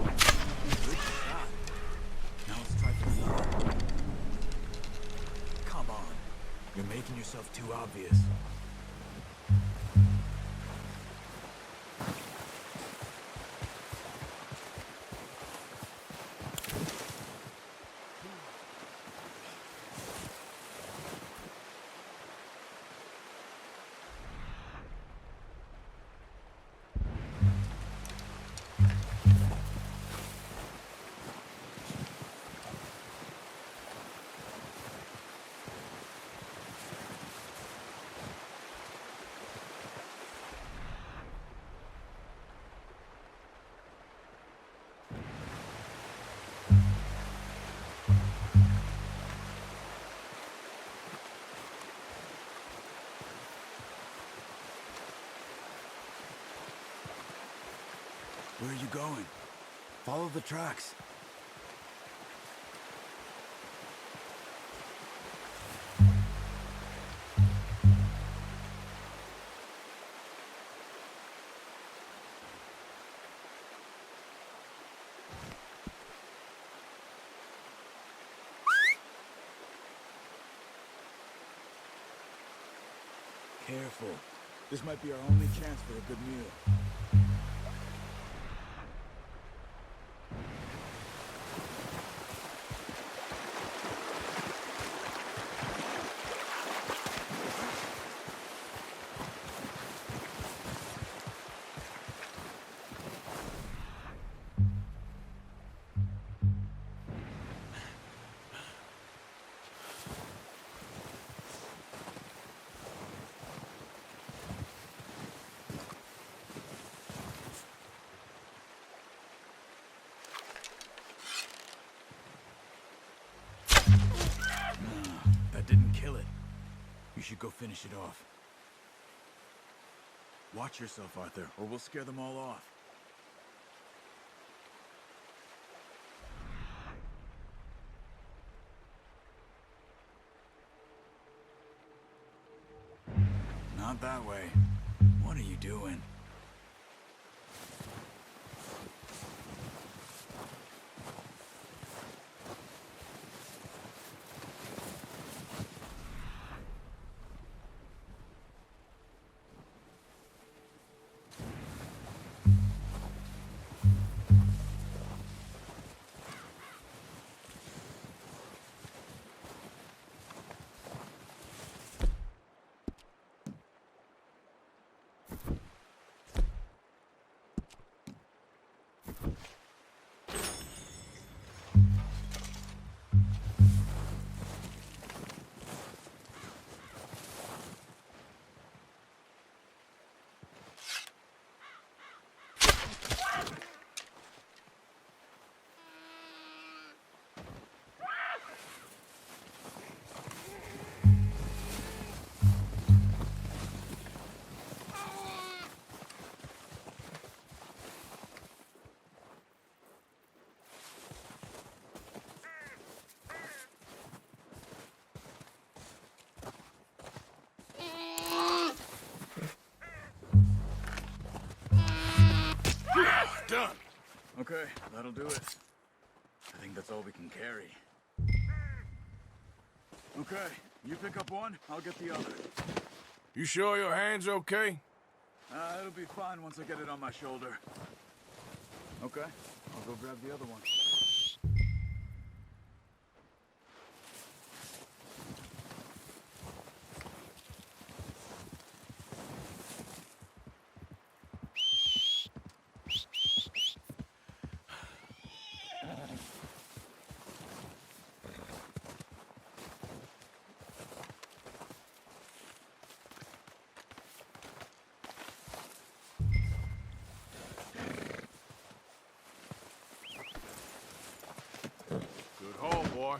Good shot. Now let's try for another. Come on. You're making yourself too obvious. Where are you going? Follow the tracks. Careful. This might be our only chance for a good meal. That didn't kill it. You should go finish it off. Watch yourself, Arthur, or we'll scare them all off. Not that way. What are you doing? Done. Okay, that'll do it. I think that's all we can carry. Okay, you pick up one, I'll get the other. You sure your hand's okay? It'll be fine once I get it on my shoulder. Okay, I'll go grab the other one. Good haul, boy.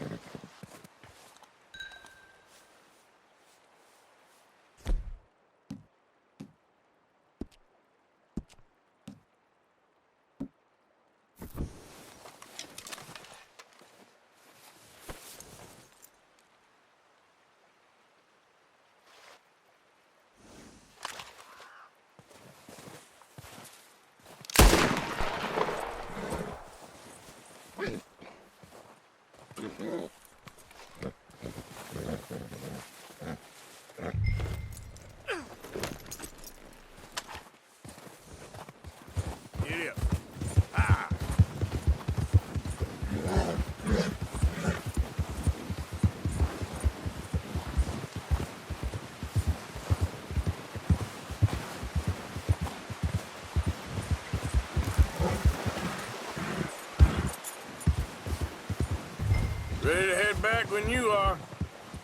Ready to head back when you are.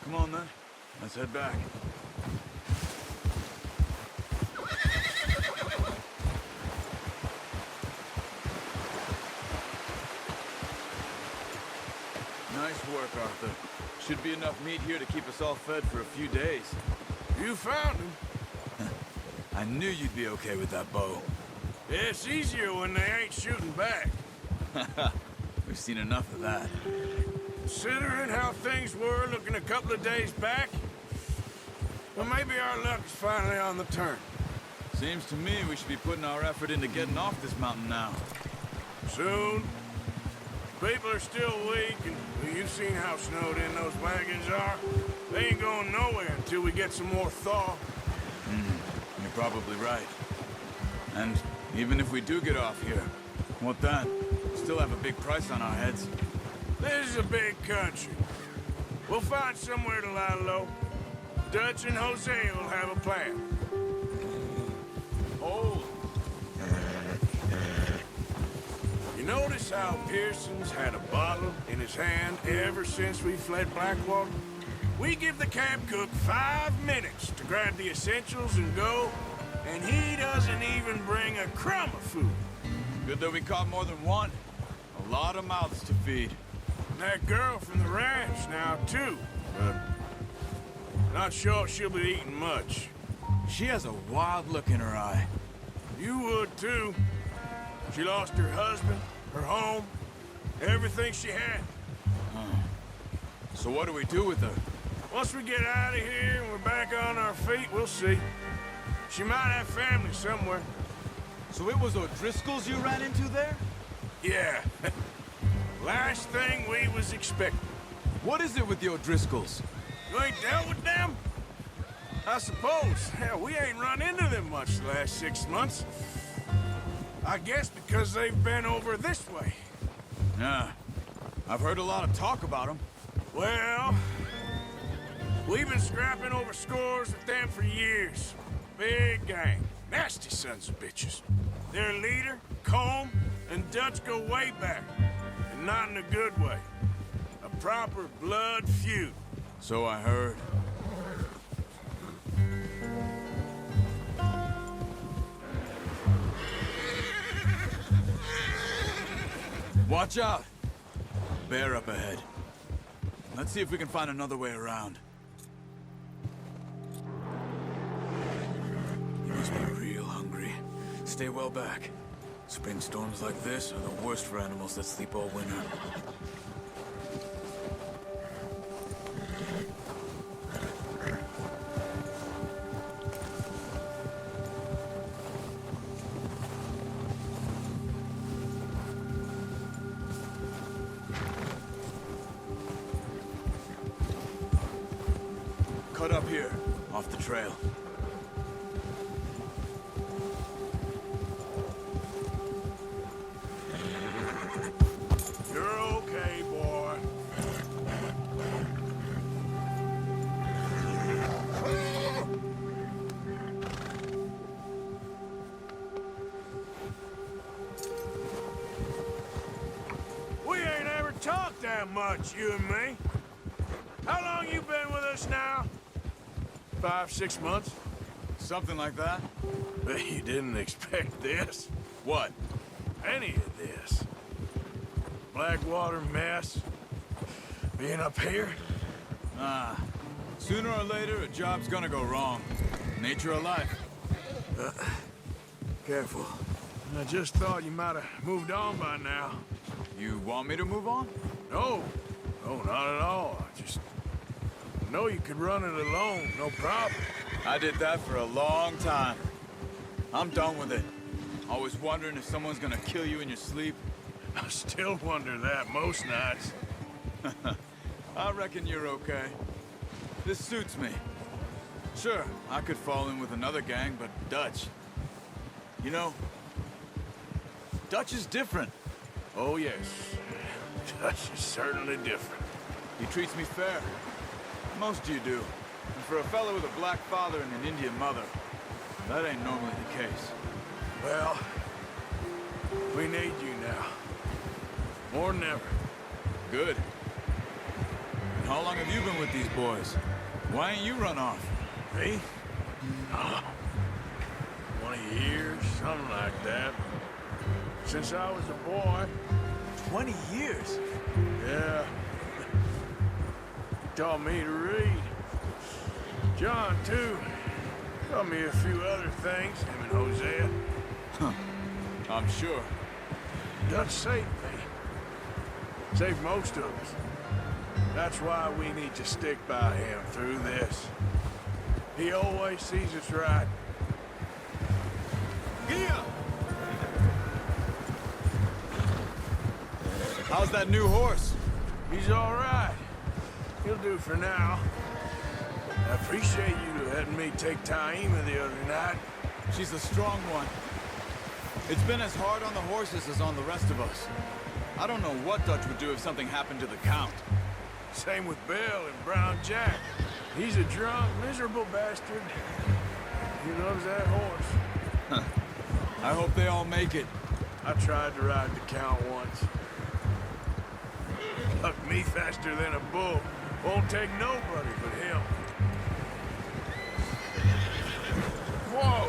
Come on, then. Let's head back. Nice work, Arthur. Should be enough meat here to keep us all fed for a few days. You found him. I knew you'd be okay with that bow. It's easier when they ain't shooting back. We've seen enough of that. Considering how things were looking a couple of days back, well, maybe our luck is finally on the turn. Seems to me we should be putting our effort into getting off this mountain now. Soon. People are still weak, and well, you've seen how snowed in those wagons are. They ain't going nowhere until we get some more thaw. You're probably right. And even if we do get off here, what then? Still have a big price on our heads. This is a big country. We'll find somewhere to lie low. Dutch and Hosea will have a plan. Hold. You notice how Pearson's had a bottle in his hand ever since we fled Blackwater? We give the camp cook 5 minutes to grab the essentials and go, and he doesn't even bring a crumb of food. Good that we caught more than one. A lot of mouths to feed. That girl from the ranch now, too. But not sure she'll be eating much. She has a wild look in her eye. You would, too. She lost her husband, her home, everything she had. So what do we do with her? Once we get out of here and we're back on our feet, we'll see. She might have family somewhere. So it was O'Driscoll's you ran into there? Yeah. Last thing we was expecting. What is it with the O'Driscolls? You ain't dealt with them? I suppose. Hell, we ain't run into them much the last 6 months. I guess because they've been over this way. Yeah. I've heard a lot of talk about them. Well, we've been scrapping over scores with them for years. Big gang. Nasty sons of bitches. Their leader, Colm, and Dutch go way back. And not in a good way. A proper blood feud. So I heard. Watch out! Bear up ahead. Let's see if we can find another way around. You must be real hungry. Stay well back. Spring storms like this are the worst for animals that sleep all winter. Cut up here, off the trail. You're okay, boy. We ain't ever talked that much, you and me. How long you been with us now? 5, 6 months? Something like that? Bet you didn't expect this. What? Any of this. Blackwater mess. Being up here? Ah. Sooner or later, a job's gonna go wrong. Nature of life. Careful. I just thought you might have moved on by now. You want me to move on? No. No, not at all. I just know you could run it alone, no problem. I did that for a long time. I'm done with it. Always wondering if someone's gonna kill you in your sleep. I still wonder that most nights. I reckon you're okay. This suits me. Sure, I could fall in with another gang, but Dutch... You know, Dutch is different. Oh, yes. Dutch is certainly different. He treats me fair. Most of you do. And for a fellow with a black father and an Indian mother, that ain't normally the case. Well, we need you now. More than ever. Good. How long have you been with these boys? Why ain't you run off? Me? 20 years, something like that. Since I was a boy. 20 years? Yeah. He taught me to read. John, too. Taught me a few other things, him and Hosea. I'm sure. Dutch saved me. Saved most of us. That's why we need to stick by him through this. He always sees us right. Gia! How's that new horse? He's all right. He'll do for now. I appreciate you letting me take Taima the other night. She's a strong one. It's been as hard on the horses as on the rest of us. I don't know what Dutch would do if something happened to the Count. Same with Bill and Brown Jack. He's a drunk, miserable bastard. He loves that horse. I hope they all make it. I tried to ride the Count once. Bucked me faster than a bull. Won't take nobody but him. Whoa!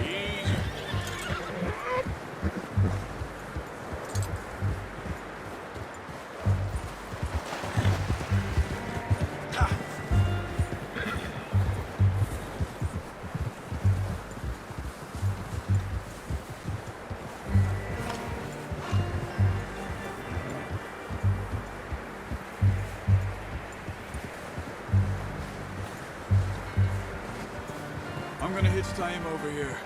Easy. I'm gonna hitch Taima over here.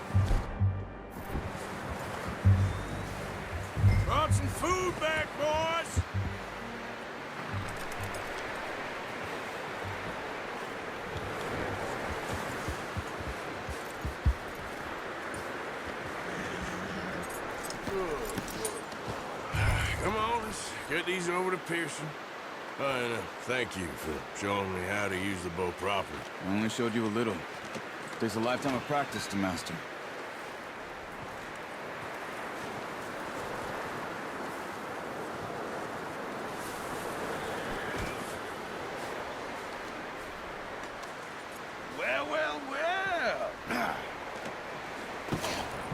Brought some food back, boys! Come on, let's get these over to Pearson. And thank you for showing me how to use the bow properly. I only showed you a little. Takes a lifetime of practice to master. Well, well, well.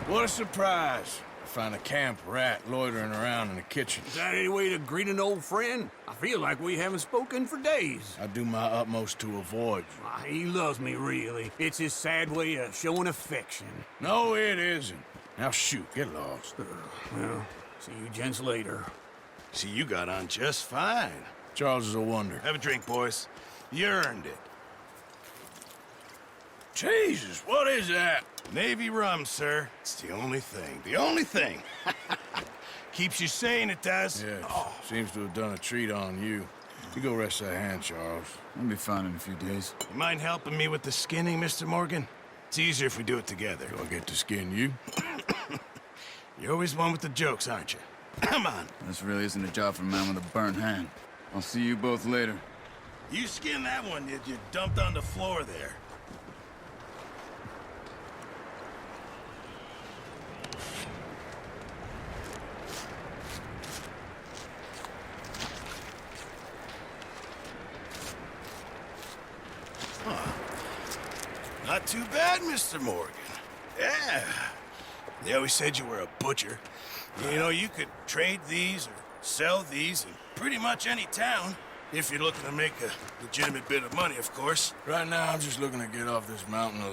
What a surprise. I find a camp rat loitering around in the kitchen. Is that any way to greet an old friend? I feel like we haven't spoken for days. I do my utmost to avoid you. Ah, he loves me, really. It's his sad way of showing affection. No, it isn't. Now shoot, get lost. Well, see you gents later. See, you got on just fine. Charles is a wonder. Have a drink, boys. You earned it. Jesus, what is that? Navy rum, sir. It's the only thing. The only thing. Keeps you sane, it does. Yes, seems to have done a treat on you. You go rest that hand, Charles. I'll be fine in a few days. You mind helping me with the skinning, Mr. Morgan? It's easier if we do it together. Do I get to skin you? You're always one with the jokes, aren't you? Come on. This really isn't a job for a man with a burnt hand. I'll see you both later. You skinned that one, did you? Dumped on the floor there. Not too bad, Mr. Morgan. Yeah. They always said you were a butcher. You know, you could trade these or sell these in pretty much any town. If you're looking to make a legitimate bit of money, of course. Right now, I'm just looking to get off this mountain of